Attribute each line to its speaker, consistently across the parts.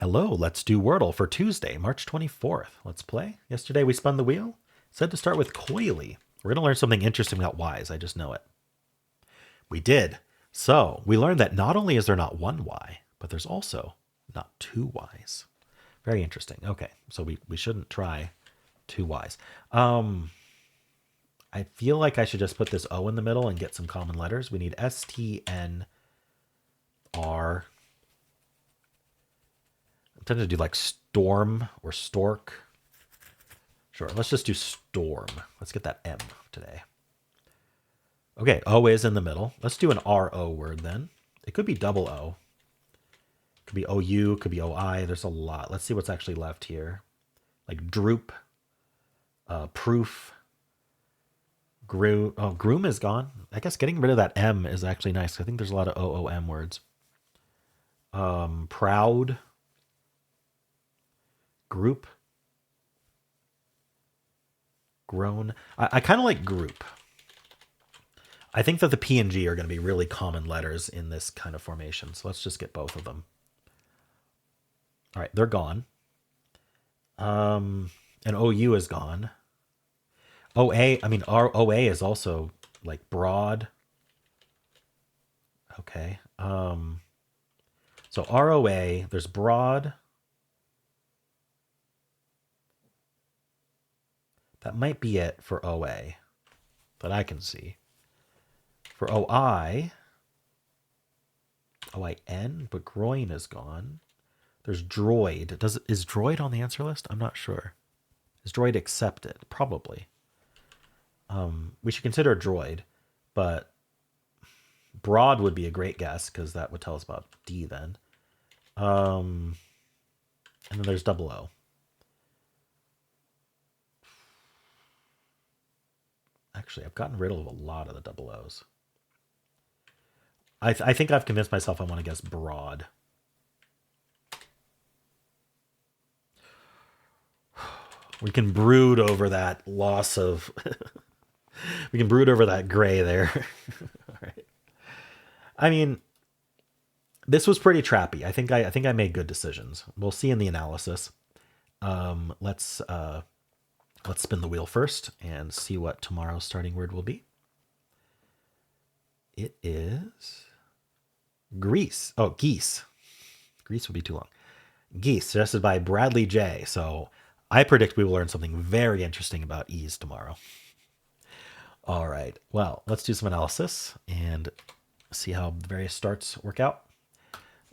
Speaker 1: Hello, let's do Wordle for Tuesday, March 24th. Let's play. Yesterday we spun the wheel. Said to start with coily. We're going to learn something interesting about y's. I just know it. We did. So we learned that not only is there not one y, but there's also not two y's. Very interesting. Okay, so we shouldn't try two y's. I feel like I should just put this O in the middle and get some common letters. We need S, T, N, R. I'm tempted to do like storm or stork. Sure, let's just do storm. Let's get that M today. Okay, O is in the middle. Let's do an RO word then. It could be double O. It could be OU, it could be OI. There's a lot. Let's see what's actually left here. Like droop, proof, groom. Oh, groom is gone. I guess getting rid of that M is actually nice. I think there's a lot of OOM words. Proud, group, grown. I kind of like group. I think that the P and G are going to be really common letters in this kind of formation. So let's just get both of them. All right, they're gone. And OU is gone. OA, I mean, OA is also like broad. Okay. So ROA, there's broad. That might be it for OA that I can see. For OI, OIN, but groin is gone. There's droid. Is droid on the answer list? I'm not sure. Is droid accepted? Probably. We should consider droid, but broad would be a great guess because that would tell us about D then. And then there's double O. Actually, I've gotten rid of a lot of the double O's. I think I've convinced myself I want to guess broad. We can brood over that loss of... we can brood over that gray there. All right. I mean, this was pretty trappy. I think I made good decisions. We'll see in the analysis. Let's spin the wheel first and see what tomorrow's starting word will be. It is Greece. Oh, geese. Greece would be too long. Geese, suggested by Bradley J. So I predict we will learn something very interesting about E's tomorrow. All right. Well, let's do some analysis and see how the various starts work out.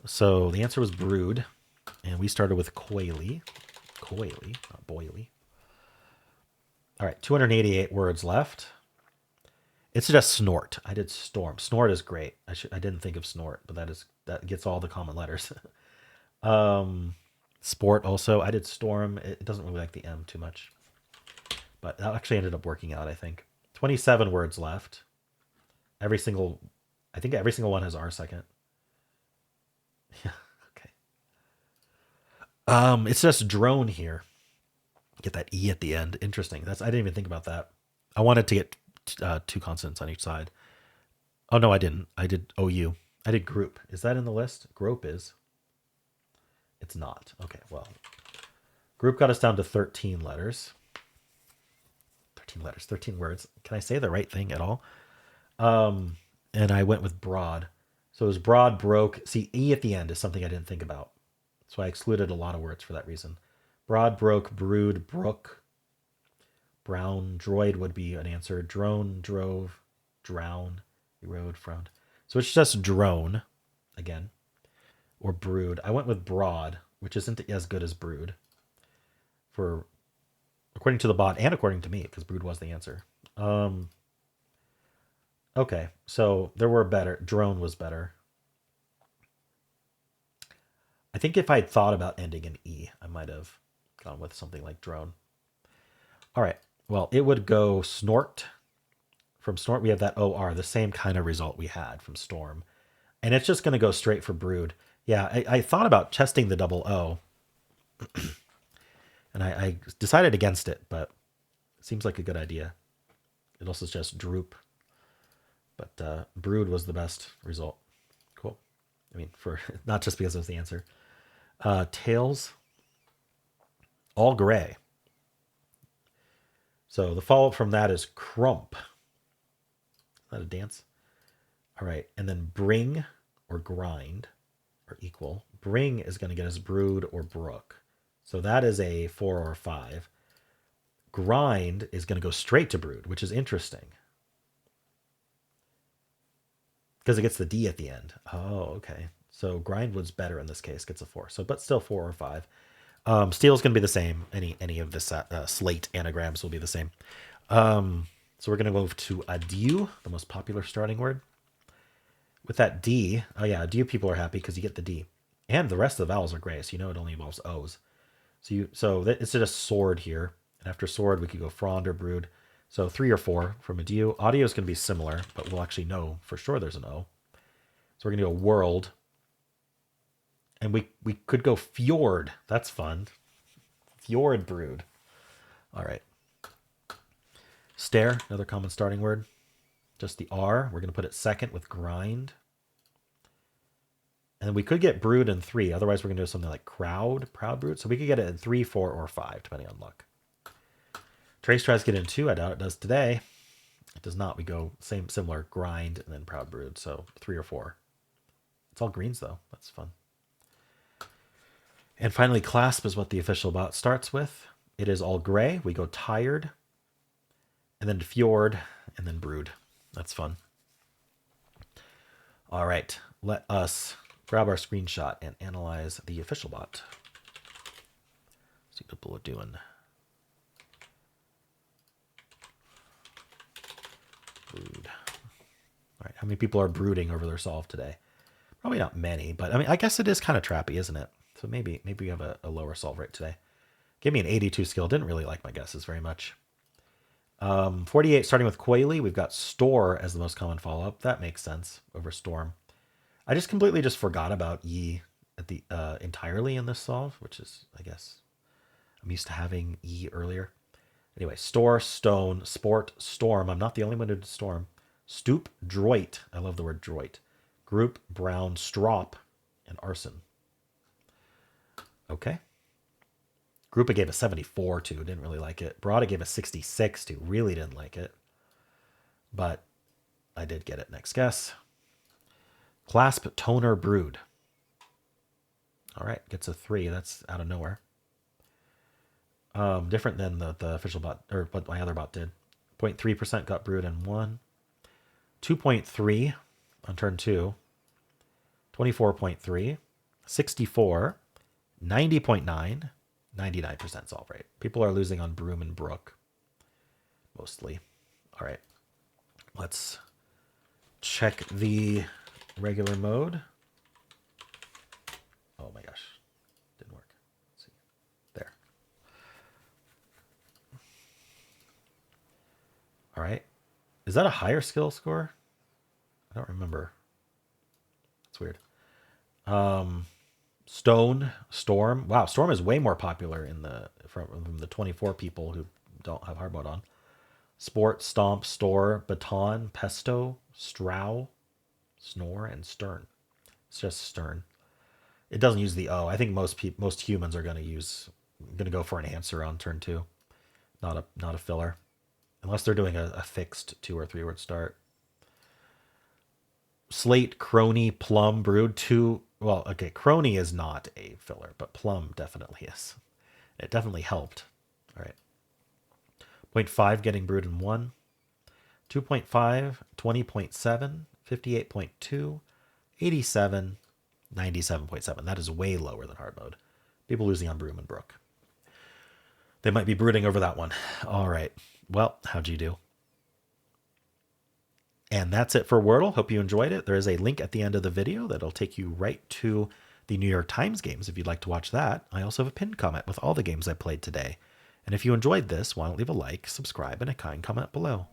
Speaker 1: So the answer was brood, and we started with coily. Coily, not boily. All right, 288 words left. It suggests snort. I did storm. Snort is great. I didn't think of snort, but that gets all the common letters. Sport also. I did storm. It doesn't really like the M too much, but that actually ended up working out. I think 27 words left. I think every single one has R second. Yeah. Okay. It's just drone here. Get that E at the end. Interesting. I didn't even think about that. I wanted to get two consonants on each side. Oh, no, I didn't. I did OU. I did group. Is that in the list? Grope is. It's not. Okay, well. Group got us down to 13 letters. 13 letters, 13 words. Can I say the right thing at all? And I went with broad. So it was broad, broke. See, E at the end is something I didn't think about. So I excluded a lot of words for that reason. Broad, broke, brood, brook. Brown, droid would be an answer. Drone, drove, drown, erode, frowned. So it's just drone, again, or brood. I went with broad, which isn't as good as brood, according to the bot and according to me, because brood was the answer. Okay, so there were better. Drone was better. I think if I had thought about ending in E, I might have gone with something like drone. All right. Well, it would go snort. From snort, we have that OR, the same kind of result we had from storm. And it's just going to go straight for brood. Yeah, I thought about testing the double O. And I decided against it, but it seems like a good idea. It also just droop. But brood was the best result. Cool. I mean, for not just because it was the answer. Tails, all gray. So the follow-up from that is crump. Is that a dance? All right, and then bring or grind are equal. Bring is going to get us brood or brook. So that is a 4 or 5. Grind is going to go straight to brood, which is interesting. Because it gets the D at the end. Oh, okay. So grind was better in this case, gets a 4. So, but still 4 or 5. Steel is going to be the same. Any of this slate anagrams will be the same. So we're going to move to adieu, the most popular starting word. With that D, oh yeah, adieu people are happy because you get the D. And the rest of the vowels are gray, so you know it only involves O's. So it's just sword here. And after sword, we could go frond or brood. So 3 or 4 from adieu. Audio is going to be similar, but we'll actually know for sure there's an O. So we're going to do a world. And we could go fjord. That's fun. Fjord brood. All right. Stare, another common starting word. Just the R. We're going to put it second with grind. And then we could get brood in 3. Otherwise, we're going to do something like proud brood. So we could get it in 3, 4, or 5, depending on luck. Trace tries to get in 2. I doubt it does today. It does not. We go similar grind and then proud brood. So 3 or 4. It's all greens, though. That's fun. And finally, clasp is what the official bot starts with. It is all gray. We go tired, and then fjord, and then brood. That's fun. All right, let us grab our screenshot and analyze the official bot. See what people are doing. Brood. All right, how many people are brooding over their solve today? Probably not many, but I mean, I guess it is kind of trappy, isn't it? So maybe we have a lower solve rate today. Give me an 82 skill. Didn't really like my guesses very much. 48 starting with Coily. We've got store as the most common follow-up. That makes sense over storm. I just completely forgot about E at the entirely in this solve, which is, I guess, I'm used to having E earlier. Anyway, store, stone, sport, storm. I'm not the only one who did storm. Stoop, droit. I love the word droit. Group, brown, strop, and arson. Okay. Group I gave a 74 to. Didn't really like it. Broad I gave a 66 to. Really didn't like it. But I did get it. Next guess. Clasp, toner, brood. All right. Gets a 3. That's out of nowhere. Different than the official bot, or what my other bot did. 0.3% got brood in 1. 2.3 on turn 2. 24.3. 64. 90.9, 99% solve rate. People are losing on broom and brook, mostly. All right, let's check the regular mode. Oh my gosh, didn't work. Let's see, there. All right, is that a higher skill score? I don't remember. That's weird. Stone, storm. Wow, storm is way more popular in the from the 24 people who don't have hard mode on. Sport, stomp, store, baton, pesto, strow, snore, and stern. It's just stern. It doesn't use the O. I think most humans are going to go for an answer on turn 2, not a filler, unless they're doing a fixed 2 or 3 word start. Slate, crony, plum, brood, 2. Well, okay, crony is not a filler, but plum definitely is. It definitely helped. All right. 0.5 getting brood in 1. 2.5, 20.7, 58.2, 87, 97.7. That is way lower than hard mode. People losing on broom and brook. They might be brooding over that one. All right. Well, how'd you do? And that's it for Wordle. Hope you enjoyed it. There is a link at the end of the video that'll take you right to the New York Times games if you'd like to watch that. I also have a pinned comment with all the games I played today. And if you enjoyed this, why don't leave a like, subscribe, and a kind comment below.